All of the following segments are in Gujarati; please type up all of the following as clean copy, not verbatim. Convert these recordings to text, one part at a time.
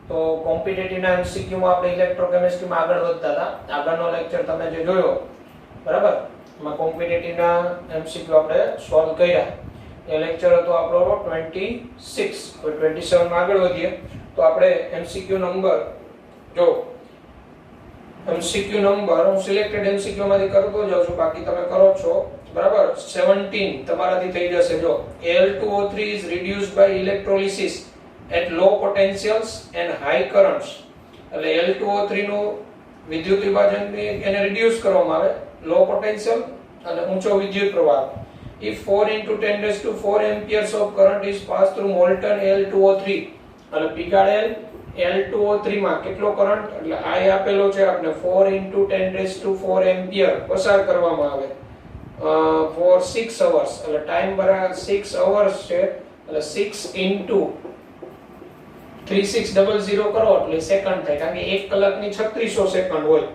તો કોમ્પિટિટિવના એમસીક્યુ માં આપણે ઇલેક્ટ્રોકેમિસ્ટ્રીમાં આગળ વધતા હતા. આગળનો લેક્ચર તમે જે જોયો બરાબર, એમાં કોમ્પિટિટિવના એમસીક્યુ આપણે સોલ્વ કર્યા. એ લેક્ચર હતો આપણો 26. હવે 27 માં આગળ વધીએ તો આપણે એમસીક્યુ નંબર જો એમસીક્યુ નંબર હું સિલેક્ટેડ એમસીક્યુ માંથી કરતો જાઉં છું, બાકી તમે કરો છો બરાબર. 17 તમારાથી થઈ જશે. જો Al2O3 is reduced by electrolysis at low potentials and high currents. એટલે Al2O3 નું વિદ્યુત વિભાજન એને રિડ્યુસ કરવામાં આવે લો પોટેન્શિયલ અને ઊંચો વિદ્યુત પ્રવાહ. If 4 into 10 raised to 4 amperes of current is passed through molten Al2O3, એટલે પીગાળેલ Al2O3 માં કેટલો કરંટ, એટલે I આપેલો છે આપણે 4 into 10 raised to 4 ampere પસાર કરવામાં આવે for 6 hours, એટલે ટાઈમ બરાબર 6 hours છે, એટલે 6 into 3600 કરો એટલે સેકન્ડ થાય, કારણ કે 1 કલાકની 3600 સેકન્ડ હોય.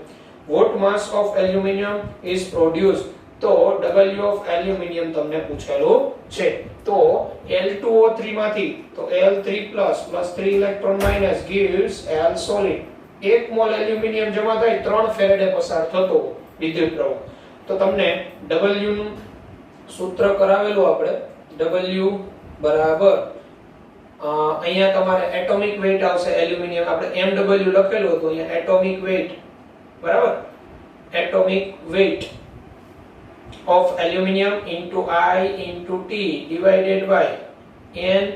What mass of aluminium is produced? તો W of aluminium તમને પૂછેલું છે. તો Al2O3 માંથી તો Al3 plus 3 electron minus gives Al solid. 1 mall aluminium જમા થાય 3 ફેરેડે પસાર થતો વિદ્યુત પ્રવાહ. તો તમને W નું સૂત્ર કરાવેલું આપણે. W બરાબર અહીંયા તમારે એટોમિક વેઇટ આવશે એલ્યુમિનિયમ, આપણે MW લખેલું હતું, અહીંયા એટોમિક વેઇટ બરાબર. Atomic weight of aluminium into I into T divided by N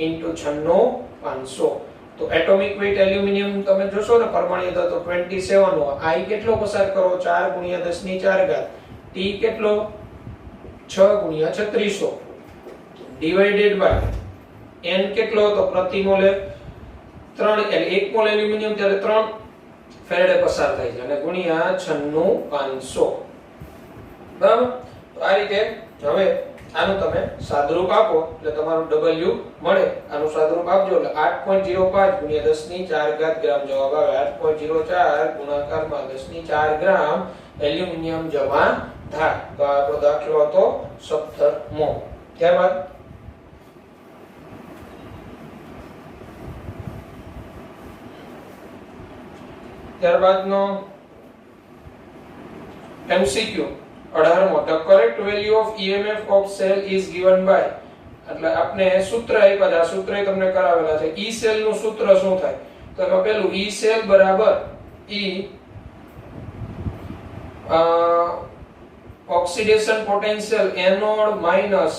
into 96500. તો એટોમિક વેઇટ એલ્યુમિનિયમ તમે જોશો ને પરમાણ્યતા તો 27 નો I કેટલો પસાર કરો 4 ગુણ્યા 10 ની 4 ઘાત, T કેટલો 6 ગુણ્યા 3600 divided by N કેટલો તો પ્રતિ મોલે 3, એટલે 1 મોલ એલ્યુમિનિયમ ત્યારે 3 ફેરેડે પસાર થાય છે, અને ગુણ્યા 96500 બરાબર. તો આ રીતે હવે આનું તમે સાદુરૂપ આપો એટલે તમારું W મળે. આનું સાદુરૂપ આપજો એટલે 8.05 ગુણ્યા 10 ની 4 ઘાત ગ્રામ જવાબ આવે. 8.04 ગુણાકારમાં 10 ની 4 ગ્રામ એલ્યુમિનિયમ જમા થાય. તો આપણો દાખલો હતો 17મો. ત્યારબાદનો MCQ 18મો. The correct value of EMF of cell is given by, એટલે આપણે સૂત્ર આપ્યા છે, આ સૂત્ર તમને કરાવેલા છે. E cell નું સૂત્ર શું થાય તો એમાં પહેલું E cell બરાબર E oxidation potential anode minus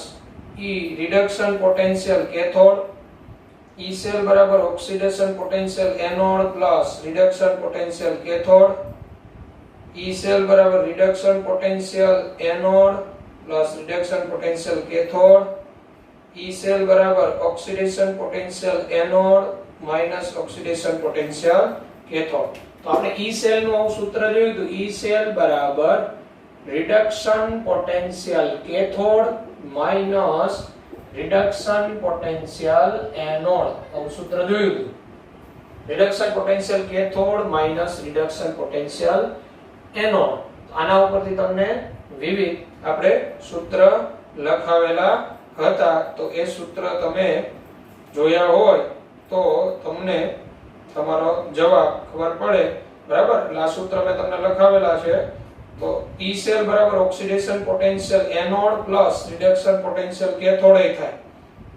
E reduction potential cathode. E cell બરાબર oxidation potential anode plus reduction potential cathode. E cell બરાબર reduction potential anode plus reduction potential cathode. E cell બરાબર oxidation potential anode minus oxidation potential cathode. તો આપણે E cell નું સૂત્ર જોયું તો E cell બરાબર reduction potential cathode minus reduction potential anode. આવું સૂત્ર જોયું હતું. Reduction potential cathode minus reduction potential anode. આના ઉપરથી તમને વિવિધ આપણે સૂત્ર લખાવેલા હતા, તો એ સૂત્ર તમે જોયા હોય તો તમને તમારો જવાબ ખબર પડે બરાબર. એટલે આ સૂત્ર મેં તમને લખાવેલા છે. તો E cell બરાબર oxidation potential anode plus reduction potential cathode થાય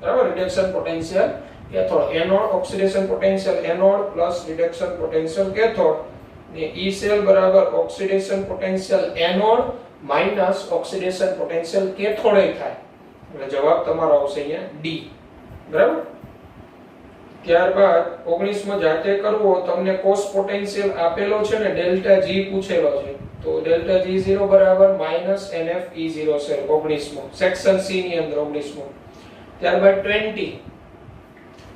બરાબર. Reduction potential cathode anode oxidation potential anode plus reduction potential cathode ને E cell બરાબર oxidation potential anode minus oxidation potential cathode થાય. એટલે જવાબ તમારો આવશે અહીંયા D બરાબર. ત્યારબાદ 19મો જાતે કરવો. તમને કોસ પોટેન્શિયલ આપેલો છે ને ડેલ્ટા G પૂછેલો છે, તો ડેલ્ટા G0 બરાબર માઈનસ NF E0 છે 19મો સેક્શન C ની અંદર 19મો. ત્યારબાદ 20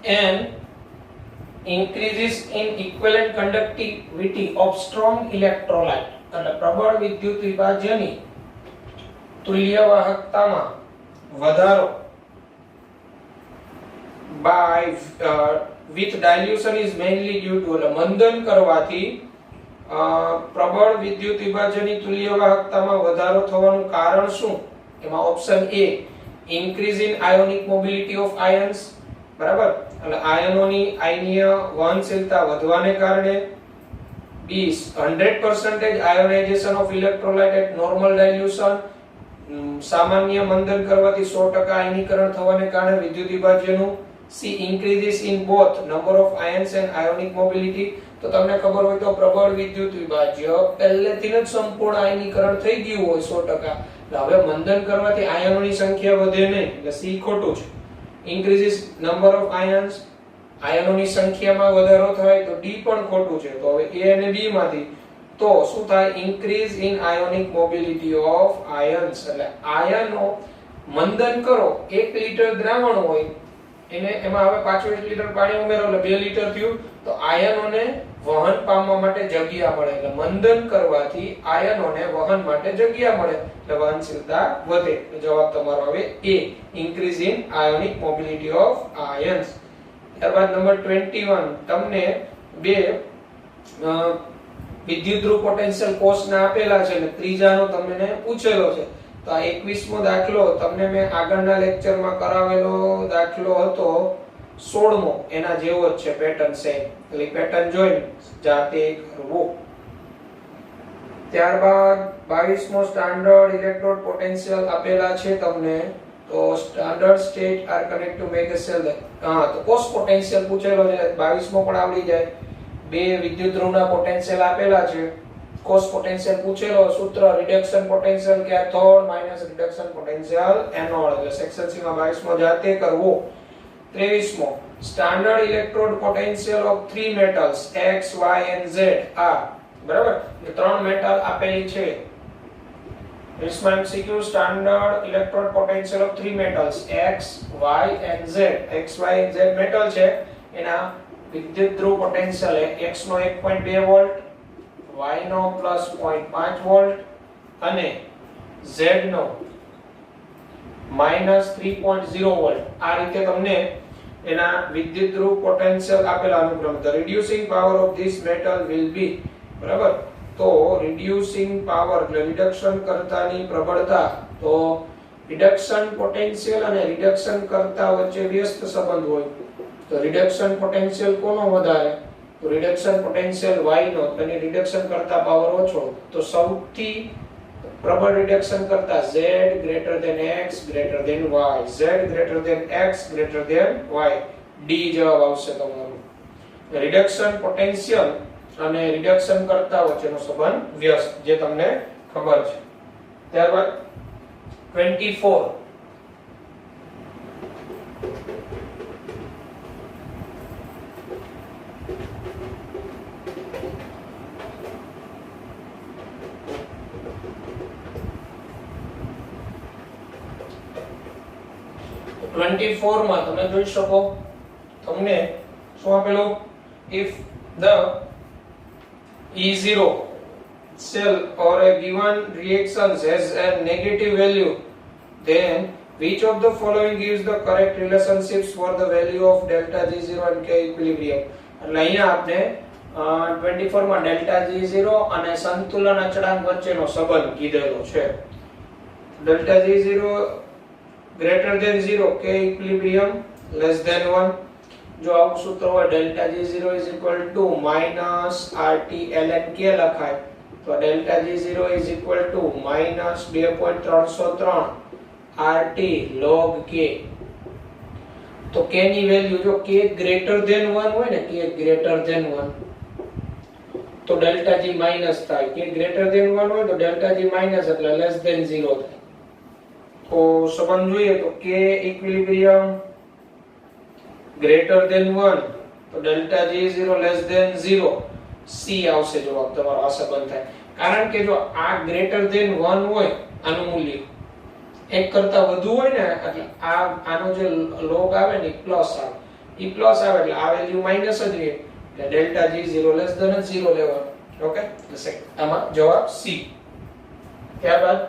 N increases in equivalent conductivity of strong electrolyte, એટલે પ્રબળ વિદ્યુત વિભાજ્યની તુલ્ય વાહકતામાં વધારો by with dilution is mainly due to, એટલે મંદન કરવાથી પ્રબળ વિદ્યુત વિભાજનની તુલ્ય વાહકતામાં વધારો થવાનું કારણ શું? એમાં option A increase in ionic mobility of ions, બરાબર. એટલે આયનોની આયનીય વહનશીલતા વધવાને કારણે B 100% ionisation of electrolyte at normal dilution, સામાન્ય મંદન કરવાથી 100% આયનીકરણ થવાને કારણે વિદ્યુત વિભાજ્યનું. C increases in both number of ions and ionic mobility. તો તમને ખબર હોય તો પ્રબળ વિદ્યુત વિભાજ્ય પહેલેથી જ સંપૂર્ણ આયનીકરણ થઈ ગયું હોય 100%. હવે મંદન કરવાથી આયનોની સંખ્યા વધે નહીં, એટલે C ખોટું છે. increases number of ions, આયનોની સંખ્યામાં વધારો થાય તો D પણ ખોટું છે. તો હવે A અને B માંથી તો શું થાય? increase in ionic mobility of ions. એટલે આયનો મંદન કરો, 1 લિટર દ્રાવણ હોય એને એમાં હવે પાછું 1 લિટર પાણી ઉમેરો એટલે 2 લિટર થયું. તો આયનોને વહન પામવા માટે જગ્યા મળે, એટલે મંદન કરવાથી આયનોને વહન માટે જગ્યા મળે એટલે વહનશીલતા વધે. જવાબ તમારો હવે A, increase in ionic mobility of ions. ત્યારબાદ નંબર 21 તમને બે વિદ્યુતધ્રુવ પોટેન્શિયલ કોષના આપેલા છે અને ત્રીજાનો તમને પૂછેલો છે. તો આ 21મો દાખલો તમને મેં આગળના લેક્ચરમાં કરાવેલો દાખલો હતો 16મો, એના જેવો જ છે પેટર્ન સેમ. એટલે પેટર્ન જોઈને જાતે કરવો. ત્યારબાદ 22મો સ્ટાન્ડર્ડ ઇલેક્ટ્રોડ પોટેન્શિયલ આપેલા છે તમને. તો standard state are connect to make a cell. તો કોષ પોટેન્શિયલ પૂછેલો છે, 22મો પણ આવડી જાય. બે વિદ્યુતધ્રુવના પોટેન્શિયલ આપેલા છે, કોષ પોટેન્શિયલ પૂછેલો, સૂત્ર reduction potential cathode minus reduction potential anode. એટલે સેક્શન સી માં 22મો જાતે કરવો. 23મો standard electrode potential of 3 metals X, Y and Z આ બરાબર, એ ત્રણ મેટલ આપેલી છે. Prisma MCQ standard electrode potential of 3 metals X, Y and Z. X, Y and Z metal છે, એના વિદ્યુતધ્રુવ પોટેન્શિયલ X નો 1.2 વોલ્ટ, Y નો +0.5 વોલ્ટ અને Z નો -3.0 વોલ્ટ. આ રીતે તમને એના વિદ્યુતધ્રુવ પોટેન્શિયલ આપેલા અનુક્રમે. The reducing power of this metal will be બરાબર. તો રિડ્યુસિંગ પાવર એટલે રિડક્શન કર્તાની પ્રબળતા. તો રિડક્શન પોટેન્શિયલ અને રિડક્શન કર્તા વચ્ચે વ્યસ્ત સંબંધ હોય. તો રિડક્શન પોટેન્શિયલ કોનો વધારે? તો રિડક્શન પોટેન્શિયલ Y નો, એટલે રિડક્શન કરતા પાવર ઓછો. તો સૌથી પ્રબળ રિડક્શન કરતા Z greater than X greater than Y, Z greater than X greater than Y. D જવાબ આવશે તમારો. રિડક્શન પોટેન્શિયલ અને રિડક્શન કરતા વચ્ચેનો સંબંધ વ્યસ્ત, જે તમને ખબર છે. ત્યારબાદ 24 માં તમે જોઈ શકો તમને શું આપેલું? if the E0 cell or a given reaction has a negative value, then which of the following gives the correct relationships for the value of delta G0 and K equilibrium? એટલે અહીંયા આપણે 24 માં delta G0 અને સંતુલન અચળાંક વચ્ચેનો સંબંધ કીધેલો છે. delta G0 greater than 0, K equilibrium less than 1. જો આવું સૂત્ર હોય delta G0 is equal to minus RT ln K લખાય. તો delta G0 is equal to minus 2.303 RT log K. તો K ની વેલ્યુ જો K greater than 1 હોય ને, K greater than 1 તો delta G minus થાય. K greater than 1 હોય તો delta G minus એટલે less than 0 થાય. તો સંબંધ જોઈએ તો K equilibrium greater than 1 તો delta G0 less than 0. C આવશે જવાબ તમારો. આ સંબંધ થાય કારણ કે જો આ greater than 1 હોય, આનું મૂલ્ય 1 કરતા વધુ હોય ને, એટલે આ આનો જે log આવે ને પ્લસ આવે, ઈ પ્લસ આવે એટલે આ વેલ્યુ માઈનસ જ રહે, એટલે delta G0 less than 0 લેવાનું. ઓકે, એટલે આમાં જવાબ C. ત્યારબાદ 25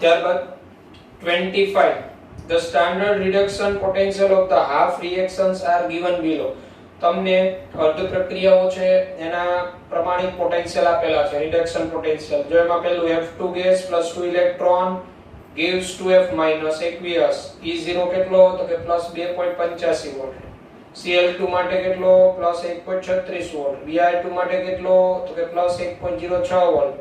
ત્યારબાદ 25 the standard reduction potential of the half reactions are given below. તમને અર્ધ પ્રક્રિયાઓ છે એના પ્રમાણિત પોટેન્શિયલ આપેલા છે, રિડક્શન પોટેન્શિયલ. જો એમાં પહેલું F2 gas + 2 electron gives 2F minus aqueous. E0 કેટલો તો કે +2.85 વોલ્ટ. Cl2 માટે કેટલો +1.36 વોલ્ટ. Br2 માટે કેટલો તો કે +1.06 વોલ્ટ.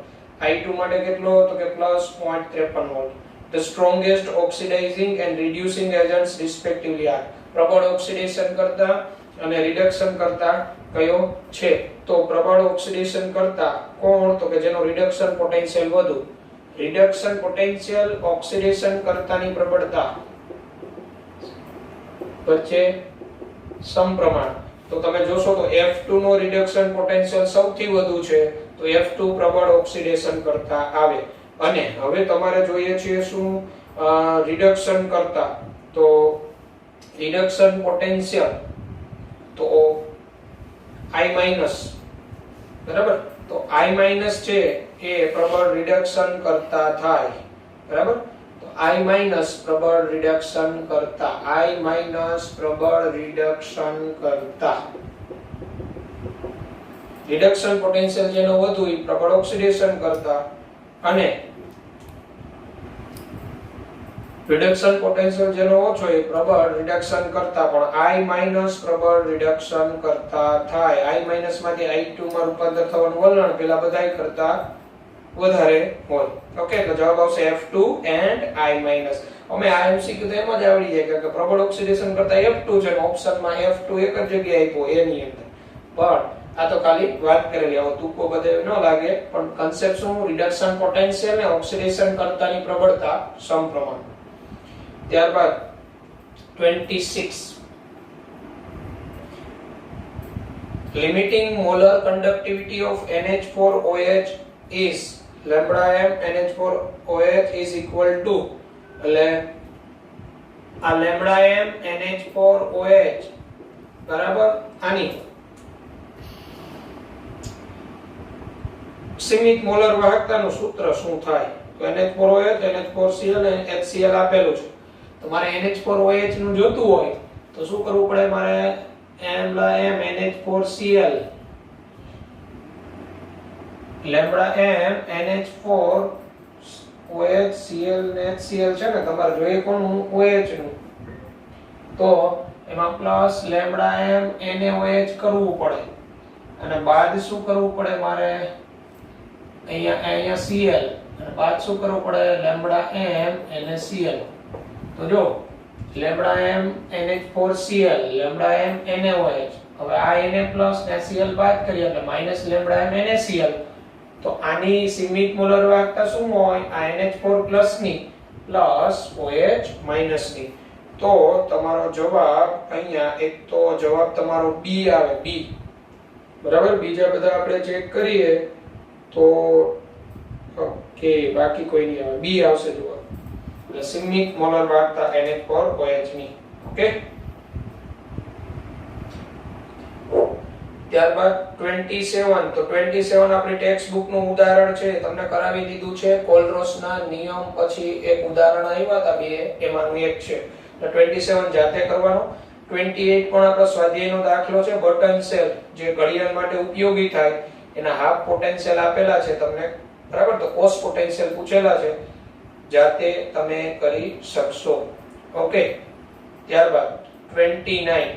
I2 માટે કેટલો તો કે +0.53 volt. The strongest oxidizing and reducing agents respectively are. પ્રબળ ઓક્સિડેશન કરતા અને રિડક્શન કરતા કયો છે? તો પ્રબળ ઓક્સિડેશન કરતા કોણ તો કે જેનો રિડક્શન પોટેન્શિયલ વધુ. રિડક્શન પોટેન્શિયલ ઓક્સિડેશન કરતાની પ્રબળતા વચ્ચે સમપ્રમાણ. તો તમે જોશો તો F2 નો રિડક્શન પોટેન્શિયલ સૌથી વધુ છે, તો F2 પ્રબળ ઓક્સિડેશન કરતા આવે. અને હવે તમારે જોઈએ છે શું રિડક્શન કરતા, તો રિડક્શન પોટેન્શિયલ તો I માઈનસ, બરાબર. તો I માઈનસ છે એ પ્રબળ રિડક્શન કરતા થાય, બરાબર. તો I માઈનસ પ્રબળ રિડક્શન કરતા, I માઈનસ પ્રબળ રિડક્શન કરતા. રિડક્શન પોટેન્શિયલ જેનો વધુ એ પ્રબળ ઓક્સિડેશન કરતા, અને રિડક્શન પોટેન્શિયલ જેનો ઓછો એ પ્રબળ રિડક્શન કરતા પણ I માઈનસ પ્રબળ રિડક્શન કરતા થાય. I માઈનસ માંથી I2 માં રૂપાંતર થવાનું વલણ પેલા બધાય કરતા વધારે હોય. ઓકે, તો જવાબ આવશે F2 and I માઈનસ. અમે આ MCQ તો એમ જ આવડી જાય કે પ્રબળ ઓક્સિડેશન કરતા F2 છે, ઓપ્શનમાં F2 એક જ જગ્યાએ આપ્યો એની અંદર. પણ આ તો ખાલી વાત કરેલી, આવો તુક્કો બધે ન લાગે, પણ કન્સેપ્ટ શું? રિડક્શન પોટેન્શિયલ ને ઓક્સિડેશન કરતાની પ્રબળતા સમપ્રમાણ. ત્યારબાદ 26 limiting molar conductivity of NH4OH is lambda m NH4OH is equal to, એટલે આ lambda m NH4OH બરાબર આની સીમિત મોલર વાહકતાનું સૂત્ર શું થાય? તો NH4OH NH4Cl અને HCl આપેલું છે. તમારે NH4OH નું જોતું હોય તો શું કરવું પડે? મારે lambda m NH4Cl lambda m NH4OH Cl ને HCl છે ને, તમારે જોઈએ કોનું? OH નું. તો એમાં પ્લસ lambda m NaOH કરવું પડે, અને બાદ શું કરવું પડે? મારે અહીંયા Cl, અને બાદ શું કરવું પડે? lambda m NaCl. તો જો lambda m NH4Cl lambda m NaOH, હવે આ Na પ્લસ ને Cl બાદ કરીએ એટલે માઈનસ lambda m NaCl. તો આની સીમિત મોલર વાહકતા શું હોય? આ NH4 પ્લસ ની પ્લસ OH માઈનસ ની. તો તમારો જવાબ અહીંયા એક તો જવાબ તમારો B આવે, B. બરાબર. બીજા બધા આપણે ચેક કરીએ તો ઓકે, બાકી કોઈ નહીં આવે, B આવશે જવાબ. એટલે સીમિત મોલર વાહકતા NH4OH ની. ઓકે. ત્યારબાદ 27, તો 27 આપણી ટેક્સ્ટ બુક નું ઉદાહરણ છે, તમને કરાવી દીધું છે. કોલરોસના નિયમ પછી એક ઉદાહરણ આવ્યા હતા બે, એમાંનું એક છે. તો 27 જાતે કરવાનો. 28 પણ આપણો સ્વાધ્યાયનો દાખલો છે. બટન સેલ જે ઘડિયાળ માટે ઉપયોગી થાય એના હાફ પોટેન્શિયલ આપેલા છે તમને, બરાબર. તો કોસ પોટેન્શિયલ પૂછેલા છે, જાતે તમે કરી શકશો. ઓકે. ત્યારબાદ 29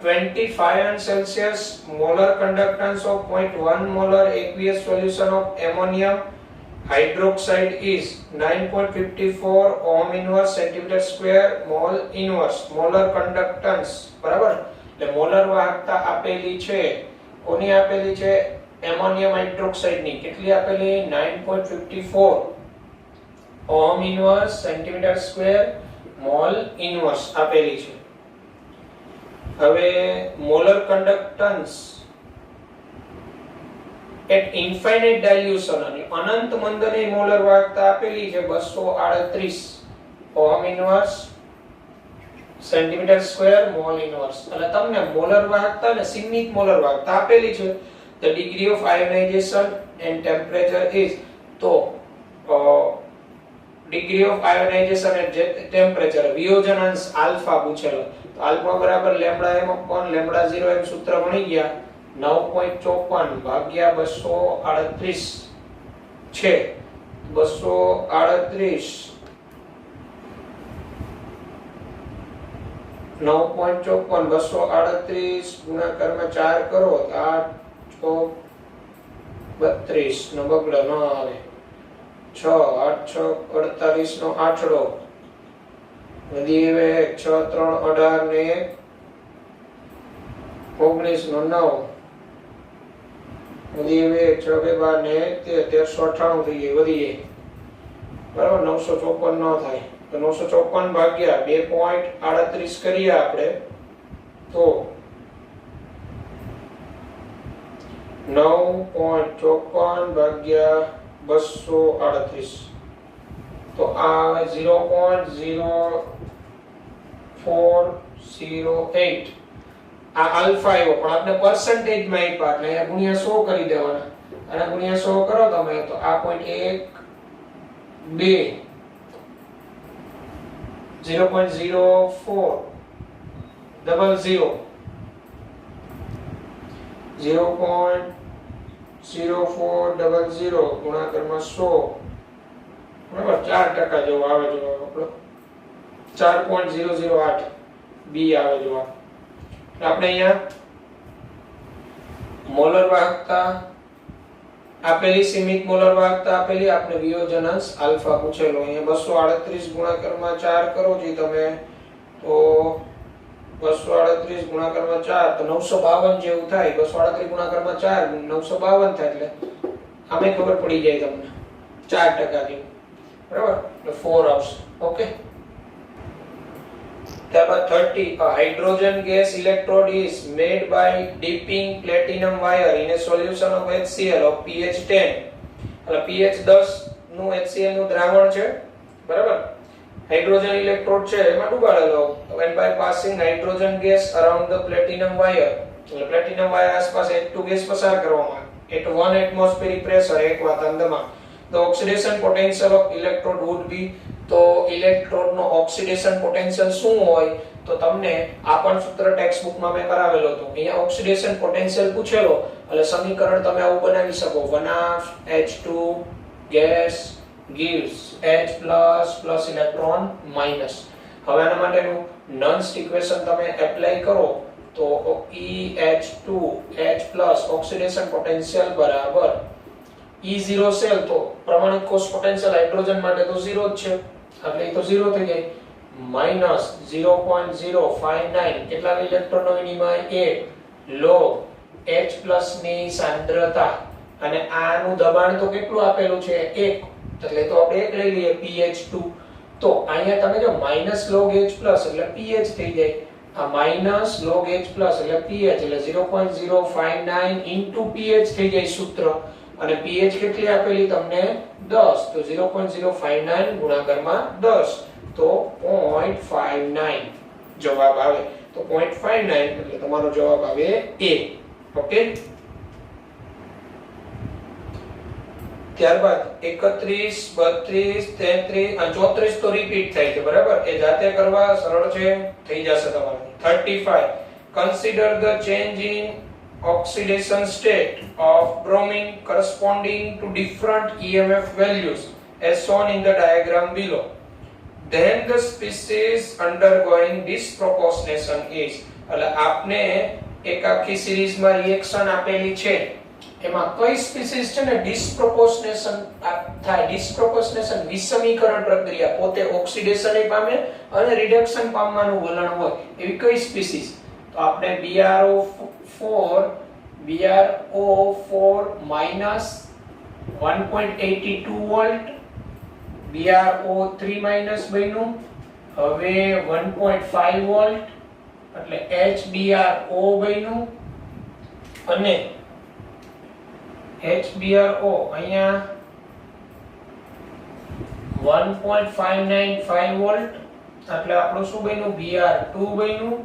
25 Celsius molar conductance of 0.1 molar aqueous solution of ammonium hydroxide is 9.54 ohm inverse centimeter square mole inverse. molar conductance, બરાબર. એટલે મોલર વાહકતા આપેલી છે, કોની આપેલી છે? એમોનિયમ હાઇડ્રોક્સાઇડ ની. કેટલી આપેલી? 9.54 ohm inverse centimetre square mole inverse આપેલી છે. હવે molar conductance at infinite dilution અને અનંત મંદને મોલર વાહકતા આપેલી છે 238 ohm inverse centimetre square mole inverse. એટલે તમને મોલર વાહકતા અને સીમિત મોલર વાહકતા આપેલી છે. the degree of ionization and temperature is, તો degree of ionization at temperature, વિયોજનાંશ આલ્ફા પૂછેલો. તો આલ્ફા બરાબર લેમ્ડા m upon લેમ્ડા 0 એમ સૂત્ર મળી ગયા. 9.54 ભાગ્યા 238 છે. 238 9.54 238 ગુણાકારમાં 4 કરો તો 8 32 નો બગડો ન આવે. 6 8 6 48 નો આઠડો વધી હવે 6 3 18 ને 19 નો 9 વધી હવે 6 2 12 ને 1398 થઈ ગઈ વધી ગઈ બરાબર. 954 ન થાય તો 954 ભાગ્યા 2.38 કરીએ આપણે તો 9.54 ભાગ્યા 238 તો આ આવે 0.0408. આ આલ્ફા આવ્યો પણ આપણે પર્સન્ટેજ માં આપ્યા એટલે અહીંયા ગુણ્યા 100 કરી દેવાના. અને ગુણ્યા 100 કરો તમે તો આ 0.12 0.0400 0.0400 ગુણાકારમાં 100 બરાબર 4% જેવો આવે જવાબ આપણો 4.008 બી આવે જવાબ. આપણે અહીંયા મોલર વાહકતા આપેલી, સીમિત મોલર વાહકતા આપેલી, આપણે વિયોજનાંશ આલ્ફા પૂછેલો. અહીંયા 238 ગુણાકારમાં 4 કરો જી તમે તો 238 ગુણાકારમાં 4 તો 952 જેવું થાય. 238 ગુણાકારમાં 4 952 થાય એટલે આમે ખબર પડી જાય તમને 4% જેવું બરાબર એટલે 4 આવશે. ઓકે. ત્યારબાદ 30 a hydrogen gas electrode is made by dipping platinum wire in a solution of HCl of pH 10 એટલે pH 10 નું HCl નું દ્રાવણ છે બરાબર. હાઇડ્રોજન ઇલેક્ટ્રોડ છે એમાં ડુબાડેલો when by passing hydrogen gas around the platinum wire એટલે platinum wire આસપાસ H2 ગેસ પસાર કરવામાં at 1 atmospheric pressure એક વાતાવરણમાં the oxidation potential of electrode would be તો ઇલેક્ટ્રોડ નો ઓક્સિડેશન પોટેન્શિયલ શું હોય તો તમને આ પણ સૂત્ર ટેક્સ્ટ બુક માં મેં કરાવેલો હતો. અહીંયા ઓક્સિડેશન પોટેન્શિયલ પૂછેલો એટલે સમીકરણ તમે આવું બનાવી શકો 1/H2 gas gives H plus electron minus. હવે આના માટેનું નન્સ ઇક્વેશન તમે એપ્લાય કરો તો EH2 H ઓક્સિડેશન પોટેન્શિયલ બરાબર E0 સેલ તો પ્રમાણિત કોષ પોટેન્શિયલ હાઇડ્રોજન માટે તો 0 જ છે એટલે એ તો 0 થઈ જાય માઈનસ 0.059 કેટલા ઇલેક્ટ્રોનનો વિનિમય 1 log H ની સાંદ્રતા અને આનું દબાણ તો કેટલું આપેલું છે 1 એટલે તો આપણે 1 લઈ લઈએ pH2 તો અહીંયા તમે જો માઈનસ log H એટલે pH થઈ જાય આ માઈનસ log H એટલે pH એટલે 0.059 into pH થઈ જાય સૂત્ર અને pH કેટલી આપેલી તમને 10 તો 0.059 ગુણાકારમાં 10 તો 0.59 જવાબ આવે. તો 0.59 એટલે તમારો જવાબ આવે A. ઓકે. ત્યારબાદ 31 32 33 અને 34 તો રિપીટ થાય છે બરાબર. એ જાતે કરવા સરળ છે થઈ જશે તમારાથી. 35 consider the change in oxidation state of bromine corresponding to different EMF values as shown in the diagram below. Then the species undergoing disproportionation is એટલે આપને એક આખી સિરીઝમાં રિએક્શન આપેલી છે એમાં કઈ સ્પીસીસ છે ને ડિસ્પ્રોપોર્શનેશન થાય. ડિસ્પ્રોપોર્શનેશન વિષમીકરણ પ્રક્રિયા પોતે ઓક્સિડેશન પામે અને રિડક્શન પામવાનું વલણ હોય એવી કઈ સ્પીસીસ તો આપણે BrO4 minus 1.82 volt BrO3 minus બન્યું હવે 1.5 volt એટલે HBrO બન્યું અને HBrO અહીંયા 1.595 volt એટલે આપણું શું બન્યું Br2 બન્યું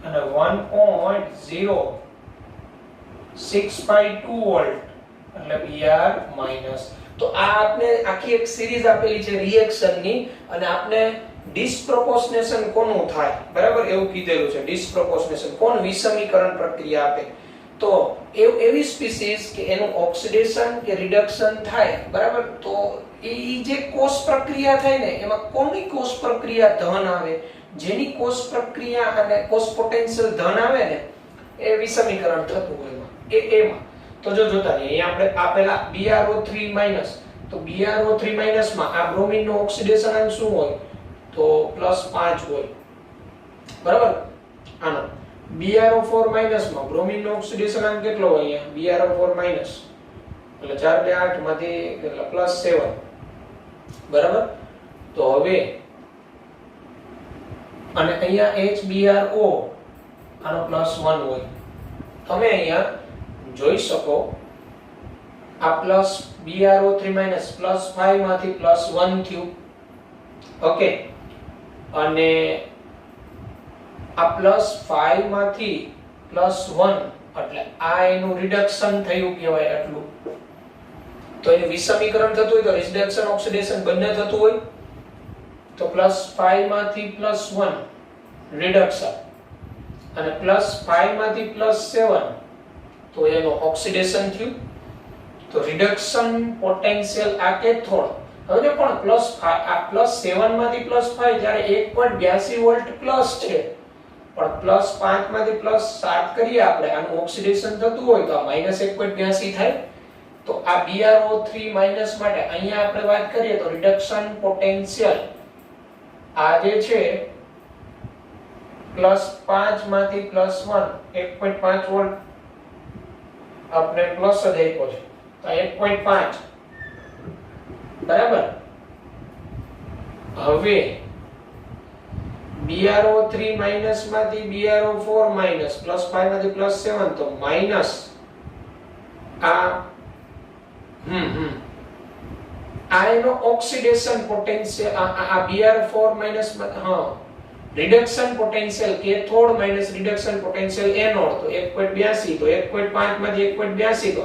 અને 1.0652 વોલ્ટ એટલે Br માઈનસ. તો આ આપણે આખી એક સિરીઝ આપેલી છે રિએક્શન ની, અને આપણે ડિસ્પ્રોપોર્શનેશન કોનું થાય, બરાબર, એવું કીધેલું છે. ડિસ્પ્રોપોર્શનેશન કોણ વિષમીકરણ પ્રક્રિયા આપે, તો એવી સ્પીસીઝ કે એનું ઓક્સિડેશન કે રિડક્શન થાય, બરાબર. તો એ જે કોષ પ્રક્રિયા થાય ને એમાં કોની કોષ પ્રક્રિયા ધન આવે, જેની કોષ પ્રક્રિયા અને કોષ પોટેન્શિયલ ધન આવે ને એ વિષમીકરણ થતું હોય એમાં. તો જો જોતા નહીં, અહીંયા આપણે આપેલા BrO3- તો BrO3- માં આ બ્રોમિન નો ઓક્સિડેશન અંક શું હોય, તો +5 હોય, બરાબર. આનો BrO4- માં બ્રોમિન નો ઓક્સિડેશન અંક કેટલો હોય, અહીંયા BrO4- એટલે 4 2 8 માંથી કેટલા +7, બરાબર. તો હવે અને અહીંયા HBrO આનો +1 હોય. તમે અહીંયા જોઈ શકો આ BrO3- +5 માંથી +1 થયું, ઓકે. અને આ +5 માંથી +1 એટલે આ એનું રિડક્શન થયું કહેવાય આટલું. તો એનું વિષમીકરણ થતું હોય તો રિડક્શન ઓક્સિડેશન બંને થતું હોય, તો +5 માંથી +1 રિડક્શન અને +5 માંથી +7 તો એનું ઓક્સિડેશન થયું. તો રિડક્શન પોટેન્શિયલ આ કેથોડ. હવે જો પણ +5 આ +7 માંથી +5 જ્યારે 1.82 વોલ્ટ પ્લસ છે, પણ +5 માંથી +7 કરીએ આપણે, આનું ઓક્સિડેશન થતું હોય તો આ -1.82 થાય. તો આ BrO3- માટે અહીંયા આપણે વાત કરીએ તો રિડક્શન પોટેન્શિયલ આ જે છે +5 માંથી +1 1.5 વોલ્ટ આપણે પ્લસ જ આપ્યો છે, તો 1.5, બરાબર. હવે BrO3- માંથી BrO4- +5 માંથી +7 તો માઈનસ આ આ એનો ઓક્સિડેશન પોટેન્શિયલ આ BrO4- reduction potential cathode minus reduction potential anode, તો 1.82 તો 1.5 માંથી 1.82 તો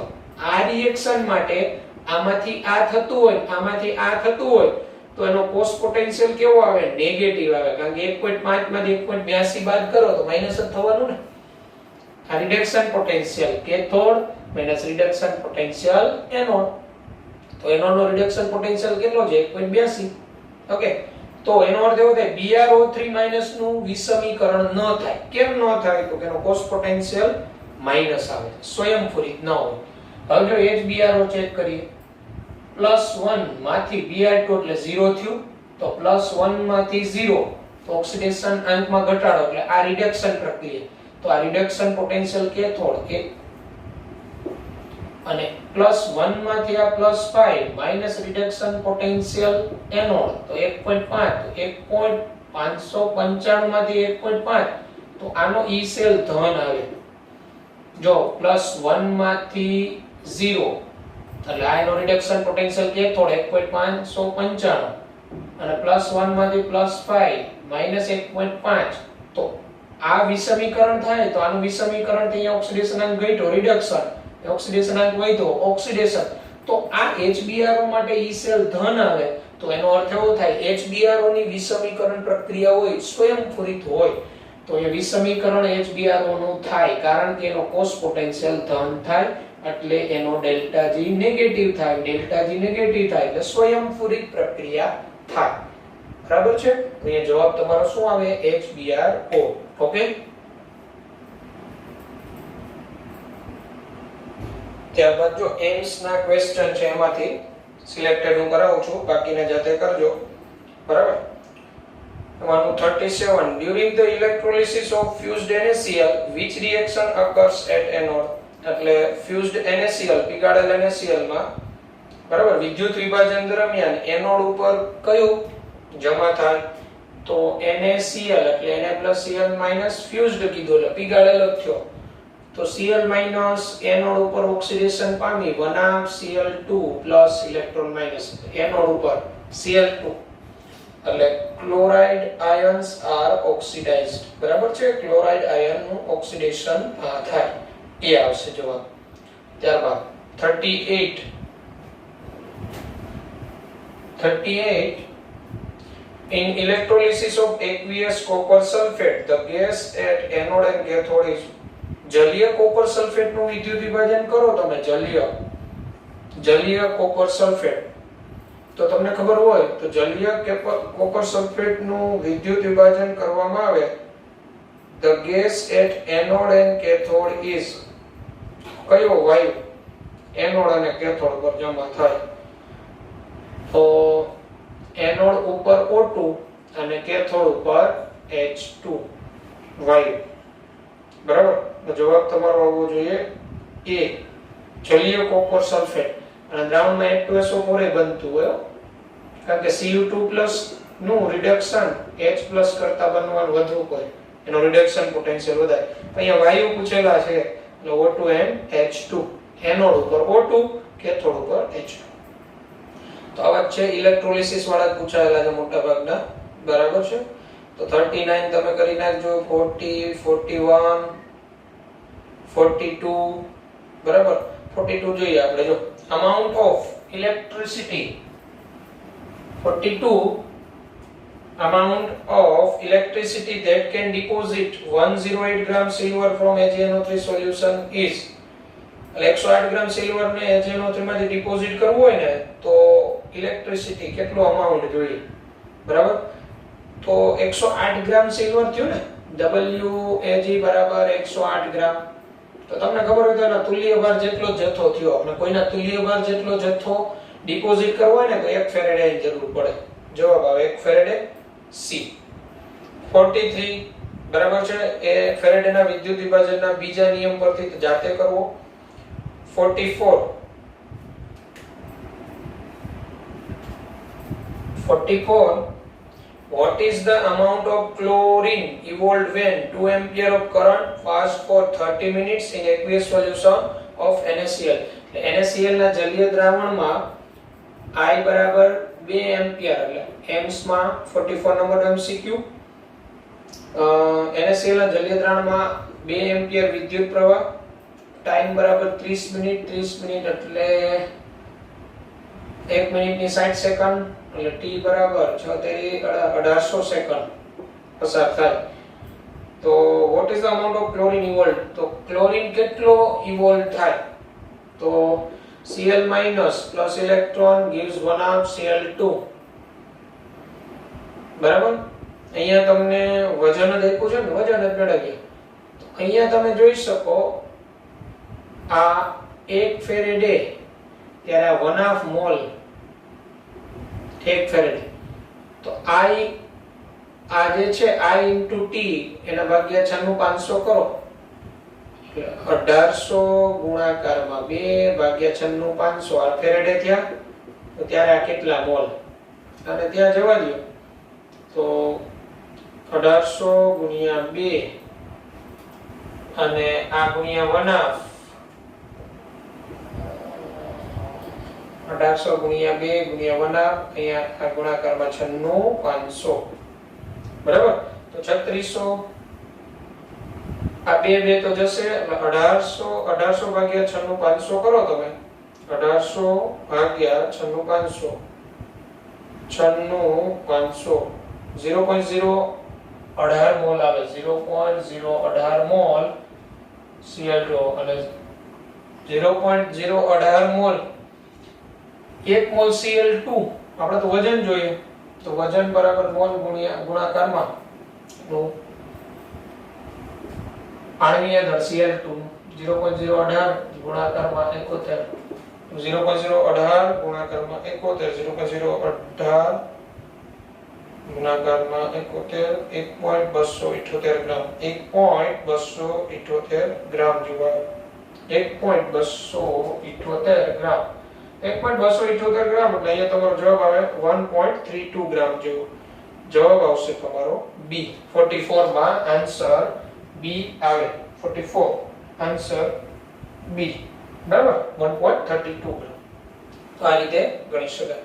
આ રિએક્શન માટે આમાંથી આ થતું હોય આમાંથી આ થતું હોય તો એનો કોષ પોટેન્શિયલ કેવો આવે, નેગેટિવ આવે, કારણ કે 1.5 માંથી 1.82 બાદ કરો તો માઈનસ જ થવાનું ને. આ reduction potential cathode minus reduction potential anode, તો એનોડ નો રિડક્શન પોટેન્શિયલ કેટલો છે, 1.82, ઓકે. તો એનો અર્થ એવો થાય BrO3- નું વિષમીકરણ ન થાય. કેમ ન થાય, તો કે એનો કોષ પોટેન્શિયલ માઈનસ આવે, સ્વયંસ્ફુરિત ન હોય. હવે જો HBrO ચેક કરીએ, +1 માંથી Br2 એટલે 0 થયું, તો +1 માંથી 0 તો ઓક્સિડેશન અંકમાં ઘટાડો એટલે આ રિડક્શન પ્રક્રિયા. તો આ રિડક્શન પોટેન્શિયલ કેથોડ કે અને +1 માંથી આ +5 માઈનસ રિડક્શન પોટેન્શિયલ એનોડ, તો 1.5 તો 1.595 માંથી 1.5 તો આનો E સેલ ધન આવે. જો +1 માંથી 0 એટલે આ એનો રિડક્શન પોટેન્શિયલ કેથોડ 1.595 અને +1 માંથી +5 -1.5 તો આ વિષમીકરણ થાય, તો આનું વિષમીકરણ થી અહીંયા ઓક્સિડેશન અંક ઘટ્યો, રિડક્શન ઓક્સિડેશન અંક વધ્યો, ઓક્સિડેશન. તો આ HBrO માટે E સેલ ધન આવે, તો એનો અર્થ એવો થાય HBrO ની વિષમીકરણ પ્રક્રિયા હોય સ્વયંસ્ફુરિત હોય, તો એ વિષમીકરણ HBrO નું થાય, કારણ કે એનો કોષ પોટેન્શિયલ ધન થાય એટલે એનો ΔG નેગેટિવ થાય, ΔG નેગેટિવ થાય એટલે સ્વયંસ્ફુરિત પ્રક્રિયા થાય, બરાબર છે. તો એ જવાબ તમારો શું આવે, HBrO, ઓકે. ત્યારબાદ જો એમ્સ ના ક્વેશ્ચન છે એમાંથી સિલેક્ટેડ હું કરાવું છું, બાકીને જાતે કરજો, બરાબર. એમાંનું 37 during the electrolysis of fused NaCl which reaction occurs at anode, એટલે fused NaCl પીગાળેલ NaCl માં, બરાબર, વિદ્યુત વિભાજન દરમિયાન એનોડ ઉપર કયું જમા થાય, તો NaCl એટલે Na+Cl- fused કીધું એટલે પીગાળેલો થયો, તો Cl- એનોડ ઉપર ઓક્સિડેશન પામી 1/Cl2+ ઇલેક્ટ્રોન માઈનસ એનોડ ઉપર Cl2 એટલે ક્લોરાઇડ આયન્સ આર ઓક્સિડાઇઝ્ડ, બરાબર છે. ક્લોરાઇડ આયન નું ઓક્સિડેશન થાય, એ આવશે જવાબ. ત્યારબાદ 38 38. In electrolysis of aqueous copper sulfate, the gas at anode and cathode is જલીય કોપર સલ્ફેટ નું વિદ્યુત વિભાજન કરો તમે જલીય કોપર સલ્ફેટ તો તમને ખબર હોય તો જલીય કોપર સલ્ફેટ નું વિદ્યુત વિભાજન કરવામાં આવે the gas at anode and cathode is કયો વાયુ એનોડ અને કેથોડ પર જમા થાય તો એનોડ ઉપર O2 અને કેથોડ ઉપર H2 વાયુ બરાબર તો જવાબ તમારો આવવો જોઈએ A જલીય કોપર સલ્ફેટ અને દ્રાવણમાં H2SO4 બનતું હોય કારણ કે Cu2+ નું રિડક્શન H+ કરતા બનવાનું વધુ હોય એનો રિડક્શન પોટેન્શિયલ વધારે અહીંયા વાયુ પૂછેલા છે એટલે O2 and H2 એનોડ ઉપર O2 કેથોડ ઉપર H2 તો આવા છે ઇલેક્ટ્રોલિસિસ વાળા પૂછાયેલા છે મોટા ભાગના બરાબર છે તો 39 તમે કરી નાખજો 40 41 42 બરાબર 42 જોઈએ આપણે જો amount of electricity 42 amount of electricity that can deposit 108 gram silver from AgNO3 solution is 108 gram silver ને AgNO3 માંથી ડિપોઝિટ કરવું હોય ને તો ઇલેક્ટ્રિસિટી કેટલો અમાઉન્ટ જોઈએ બરાબર તો 108 ગ્રામ સિલ્વર થયું ને WAG બરાબર 108 ગ્રામ તો તમને ખબર હોય તો એના તુલ્યભાર જેટલો જથ્થો થયો અને કોઈના તુલ્યભાર જેટલો જથ્થો ડિપોઝિટ કરવો હોય ને તો 1 ફેરેડે ની જરૂર પડે જવાબ આવે 1 ફેરેડે C 43 બરાબર છે એ ફેરેડેના વિદ્યુત વિભાજનના બીજા નિયમ પરથી જાતે કરવો 44 What is the amount of chlorine evolved when 2 ampere of current passed for 30 minutes in aqueous solution of NaCl NaCl ના જલીય દ્રાવણમાં I બરાબર 2 એમ્પિયર એટલે એમ્સ માં 44 નંબર MCQ NaCl ના જલીય દ્રાવણમાં 2 એમ્પિયર વિદ્યુત પ્રવાહ ટાઈમ બરાબર 30 મિનિટ એટલે 1 મિનિટ ની 60 સેકન્ડ એટલે t બરાબર 1800 સેકન્ડ પસાર થાય તો what is the amount of chlorine evolved તો ક્લોરીન કેટલો ઇવોલ્વ થાય તો Cl- plus electron gives 1/2 Cl2 બરાબર અહીંયા તમને વજન જ આપ્યું છે ને વજન જ મેળવીએ તો અહીંયા તમે જોઈ શકો આ 1 ફેરેડે ત્યારે 1/2 મોલ 1 ફેરેડે તો I આ જે છે I * T એના ભાગ્યા 96 કરો એટલે 1800 ગુણાકારમાં 2 ભાગ્યા 96 આ ફેરેડે થયા તો ત્યારે આ કેટલા મોલ અને ત્યાં જવા દો તો 1800 ગુણ્યા 2 અને આ ગુણ્યા 1/2 1800 ગુણ્યા 2 ગુણ્યા 1/2 અહીંયા આ ગુણાકારમાં 96500 બરાબર તો 3600 આ બે તો જશે એટલે 1800 ભાગ્યા 96500 કરો તમે 1800 ભાગ્યા 96500 0.018 મોલ આવે 0.018 મોલ Cl2 અને 0.018 મોલ 1 મોલ Cl2 આપણે તો વજન જોઈએ તો વજન બરાબર મોલ ગુણ્યા ગુણાકારમાં નું આણ્વીય દળ Cl2 0.018 ગુણાકારમાં 71 0.018 ગુણાકારમાં 71 0.018 ગુણાકારમાં 71 1.278 ગ્રામ 1.278 ગ્રામ જોવા 1.278 ગ્રામ 1.278 ગ્રામ એટલે અહીંયા તમારો જવાબ આવે 1.32 ગ્રામ જેવો જવાબ આવશે તમારો B 44 માં આન્સર B આવે 44 આન્સર B બરાબર 1.32 ગ્રામ તો આ રીતે ગણી શકાય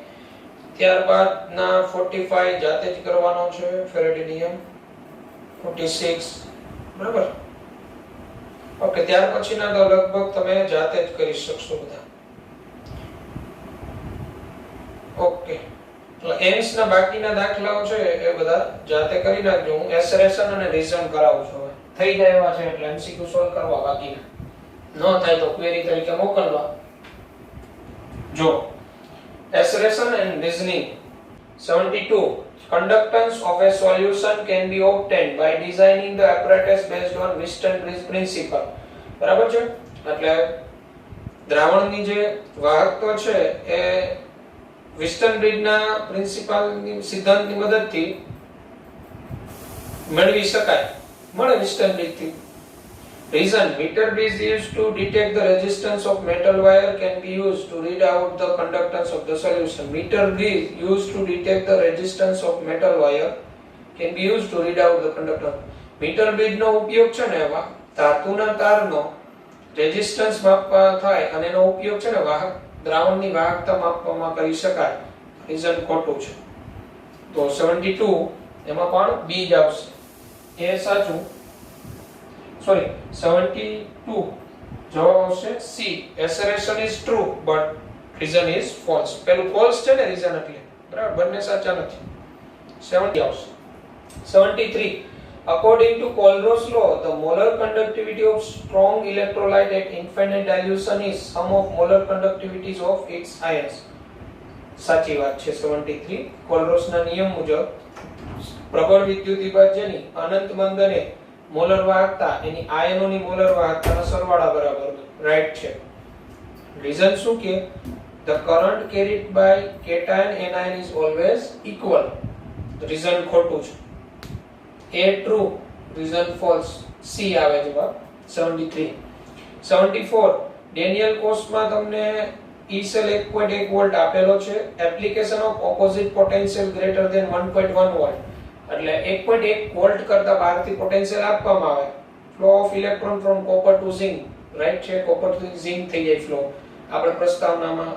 ત્યારબાદ ના 45 જાતે જ કરવાનો છે ફેરેડે નિયમ 46 બરાબર ઓકે ત્યાર પછીના તો લગભગ તમે જાતે જ કરી શકશો બધા ઓકે એટલે એમ્સ ના બાકીના દાખલાઓ છે એ બધા જાતે કરી નાખજો. હું એસરેશન અને રીઝન કરાવું છું. થઈ જાય એવા છે એટલે એમસીક્યુ સોલ્વ કરવા, બાકીના ન થાય તો ક્વેરી તરીકે મોકલવા. જો assertion and reasoning. 72. Conductance of a solution can be obtained by designing the apparatus based on Wheatstone principle. બરાબર છે? એટલે દ્રાવણની જે વાહકતા છે એ Wheatstone ના પ્રિન્સિપલની સિદ્ધાંતની મદદથી મેળવી શકાય. મળે Wheatstone થી. Reason. Meter bridge used to detect the resistance of metal wire can be used to read out the conductance of the solution. Meter bridge used to detect the resistance of metal wire can be used to read out the conductance. Meter bridge નો ઉપયોગ છે ને ધાતુના તારનો રેઝિસ્ટન્સ માપવા થાય અને એનો ઉપયોગ છે ને વાહક દ્રાવણની વાહકતા માપવામાં કરી શકાય. રીઝન ખોટું છે. તો 72 એમાં પણ બી જ આવશે. એ સાચું. Sorry, 72 જવાબ આવશે C. assertion is true but reason is false. પેલું false છે ને reason એટલે બરાબર, બંને સાચા નથી. 70 આવશે. 73. According to Kohlrausch law, the molar conductivity of strong electrolyte at infinite dilution is sum of molar conductivities of its ions. સાચી વાત છે. 73. Kohlrausch ના નિયમ મુજબ પ્રબળ વિદ્યુત વિભાજ્યની અનંત મંદને મોલર વાહકતા એની આયનોની મોલર વાહકતાના સરવાળા બરાબર રાઈટ છે. રીઝન શું કે the current carried by cation anion is always equal. Reason ખોટું છે. A true, reason false. C આવે જવાબ. 73. 74. ડેનિયલ કોર્સમાં તમને E સેલ 1.1 વોલ્ટ આપેલો છે. Application of opposite potential greater than 1.1 volt. એટલે 1.1 વોલ્ટ કરતા બહારથી પોટેન્શિયલ આપવામાં આવે. Flow of electron from copper to zinc right છે. કોપર ટુ ઝિંક થઈ જાય ફ્લો. આપણે પ્રસ્તાવનામાં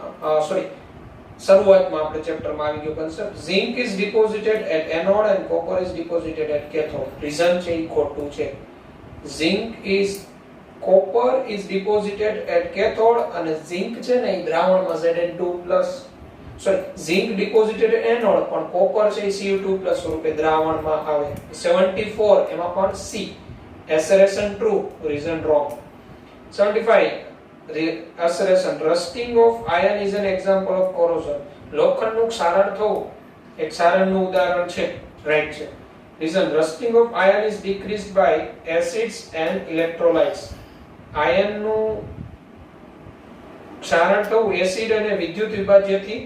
શરૂઆતમાં આપણે ચેપ્ટરમાં આવી ગયો concept. Zinc is deposited at anode and copper is deposited at cathode. Reason છે એ ખોટું છે. Copper is deposited at cathode અને ઝિંક છે ને એ દ્રાવણમાં Zn2+ ઝિંક ડિપોઝિટેડ એનોડ પણ કોપર છે Cu2+ સ્વરૂપે દ્રાવણમાં આવે. 74 એમાં પણ C. assertion true, reason wrong. 75. assertion rusting of iron is an example of corrosion. લોખંડનું ક્ષારણ થવું એક ક્ષારણનું ઉદાહરણ છે. રાઈટ છે. reason rusting of iron is decreased by acids and electrolytes. આયનનું ક્ષારણ થવું એસિડ અને વિદ્યુત વિભાજ્યથી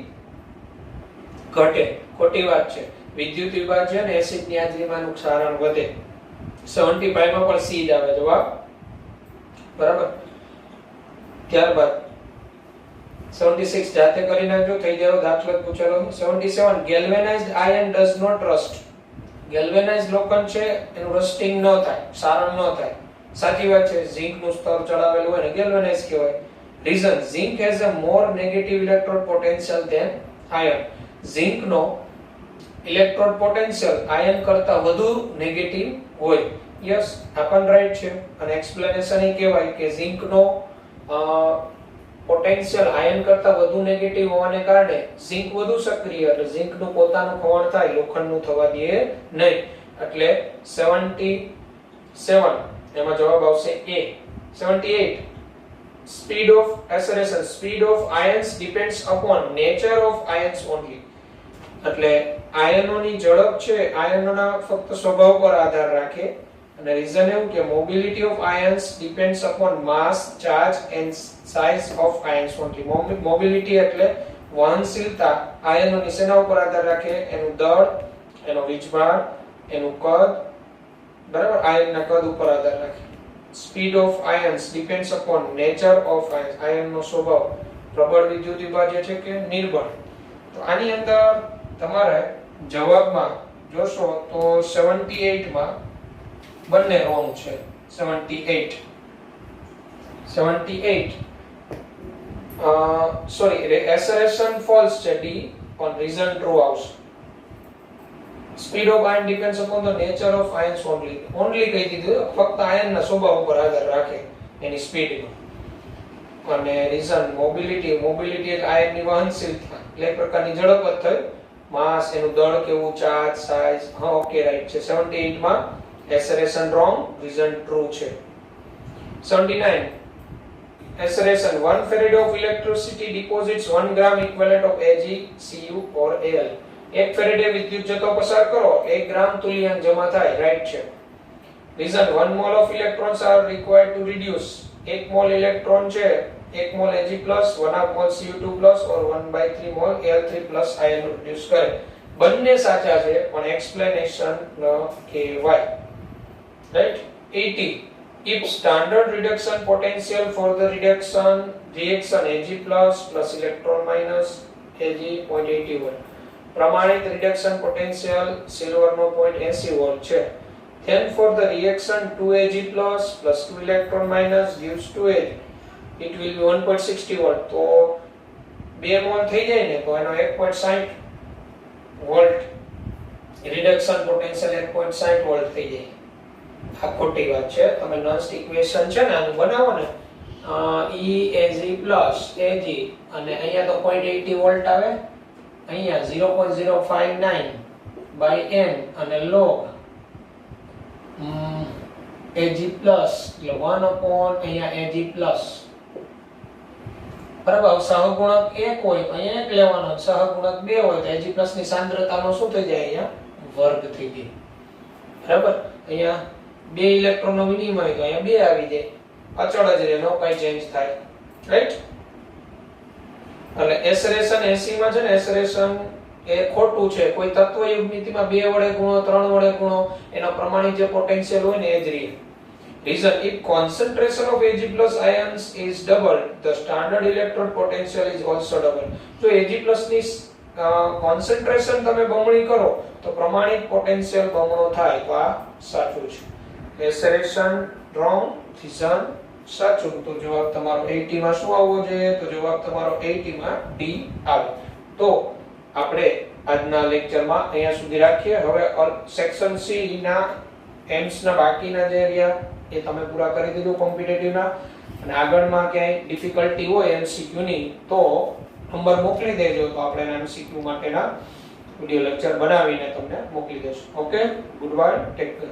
ઘટે. ખોટી વાત છે. વિદ્યુત વિભાજ્ય અને એસિડની હાજરીમાં ક્ષારણ વધે. 75 માં પણ સી જ આવે જવાબ. બરાબર. ત્યારબાદ 76 જાતે કરી નાખજો, થઈ જાય દાખલો પૂછેલો. 77. ગેલ્વેનાઇઝ્ડ આયન ડઝ નોટ રસ્ટ. ગેલ્વેનાઇઝ્ડ લોખંડ છે એનું રસ્ટિંગ ન થાય, ક્ષારણ ન થાય. સાચી વાત છે. ઝિંક નું સ્તર ચડાવેલું હોય ને ગેલ્વેનાઇઝ કહેવાય. Reason zinc has a more negative electrode potential than ion. Zinc નો ઇલેક્ટ્રોડ પોટેન્શિયલ આયન કરતા વધુ નેગેટિવ હોય. યસ, આ પણ રાઈટ છે. અને એક્સપ્લેનેશન એ કહેવાય કે ઝિંક નો પોટેન્શિયલ આયન કરતા વધુ નેગેટિવ હોવાને કારણે ઝિંક વધુ સક્રિય, એટલે ઝિંક નું પોતાનું ખવણ થાય, લોખંડનું થવા દે નહીં. એટલે 77 એમાં જવાબ આવશે A. 78. speed of acceleration. speed of ions depends upon nature of ions only. એટલે આયનોની ઝડપ છે આયનોના ફક્ત સ્વભાવ પર આધાર રાખે. અને રીઝન એવું કે mobility of ions depends upon mass, charge and size of ions only. mobility એટલે વહનશીલતા આયનોની શેના ઉપર આધાર રાખે? એનું દળ, એનો વીજભાર, એનું કદ. બરાબર, આયનના કદ ઉપર આધાર રાખે. speed of ions depends upon nature of ions. આયનનો સ્વભાવ પ્રબળ વિદ્યુત વિભાજ્ય છે કે નિર્બળ. તો આની અંદર તમારે જવાબમાં જોશો તો 78 માં બંને રોંગ છે. 78 assertion false છે D, પણ reason true આવશે. speed of ion depends upon the nature of ions only. only કહી દીધું, ફક્ત આયનના સ્વભાવ ઉપર આધાર રાખે એની સ્પીડનો. અને રીઝન મોબિલિટી એટલે આયનની વહનશીલતા, એટલે એક પ્રકારની ઝડપ જ થઈ. માસ, એનું દળ કેવું, ચાર્જ, સાઇઝ. હા ઓકે રાઈટ છે. 78 માં એસેરેશન રોંગ, રીઝન ટ્રુ છે. 79 Acceleration 1 farad of electricity deposits 1 gram equivalent of Ag, Cu or Al. 1 faraday વિદ્યુત જથ્થો પસાર કરો, 1 ગ્રામ તુલ્યાંક જમા થાય. રાઈટ છે. Reason 1 mole of electrons are required to reduce. 1 mole electron છે, 1 mole Ag+, 1/2 mole Cu2+ or 1/3 mole Al3+ ion reduce કરે. બંને સાચા છે પણ એક્સપ્લેનેશન ન કહેવાય. Right. 80 If standard reduction potential for the reaction Ag plus electron minus Ag 0.80 volt. પ્રમાણિત reduction potential સિલ્વર નો 0.80 વોલ્ટ છે. Then for the reaction 2Ag plus 2 electron minus gives 2Ag. It will be 1.60 volt. તો 2 મોલ થઈ જાય ને તો એનો 1.60 વોલ્ટ reduction potential 1.60 વોલ્ટ થઈ જાય. આ ખોટી વાત છે. તમે નોસ્ટ ઇક્વેશન છે ને આનું બનાવો ને Eag Ag અને અહીંયા તો 0.80 વોલ્ટ આવે, અહીંયા 0.059 by n અને log Ag એટલે 1 upon અહીંયા Ag બરાબર. સહગુણક 1 હોય તો અહીંયા 1 લેવાનો, સહગુણક 2 હોય તો Ag ની સાંદ્રતાનો શું થઈ જાય, અહીંયા વર્ગ થઈ જાય. બરાબર. અહીંયા 2 ઇલેક્ટ્રોનનો વિનિમય તો અહીંયા 2 આવી જાય, અચળ જ રહે, નો કઈ ચેન્જ થાય. રાઈટ. એટલે એસરેશન 80 માં છે ને, એસરેશન એ ખોટું છે. કોઈ તત્વ યુગ્મિતિમાં 2 વડે ગુણો, 3 વડે ગુણો, એનો પ્રમાણિત જે પોટેન્શિયલ હોય ને એ જ રહે. Reason if concentration of Ag+ ions is doubled, the standard electrode potential is also double. જો Ag+ ની કોન્સન્ટ્રેશન તમે બમણી કરો તો પ્રમાણિત પોટેન્શિયલ બમણો થાય. તો આ સાચું છે. એસરેશન રોંગ, રીઝન સાચું. તો જવાબ તમારો 80 માં શું આવવો જોઈએ? તો જવાબ તમારો 80 માં ડી આવે. તો આપણે આજના લેક્ચરમાં અહીંયા સુધી રાખીએ. હવે સેક્શન સી ના એમ્સ ના બાકીના જે એરિયા એ તમે પૂરા કરી દીધું કોમ્પિટિટિવ ના, અને આગળમાં ક્યાંય ડિફિકલ્ટી હોય MCQ ની તો નંબર મોકલી દેજો, તો આપણે MCQ માટેના વિડિયો લેક્ચર બનાવીને તમને મોકલી દેશું. Okay, good bye, take care.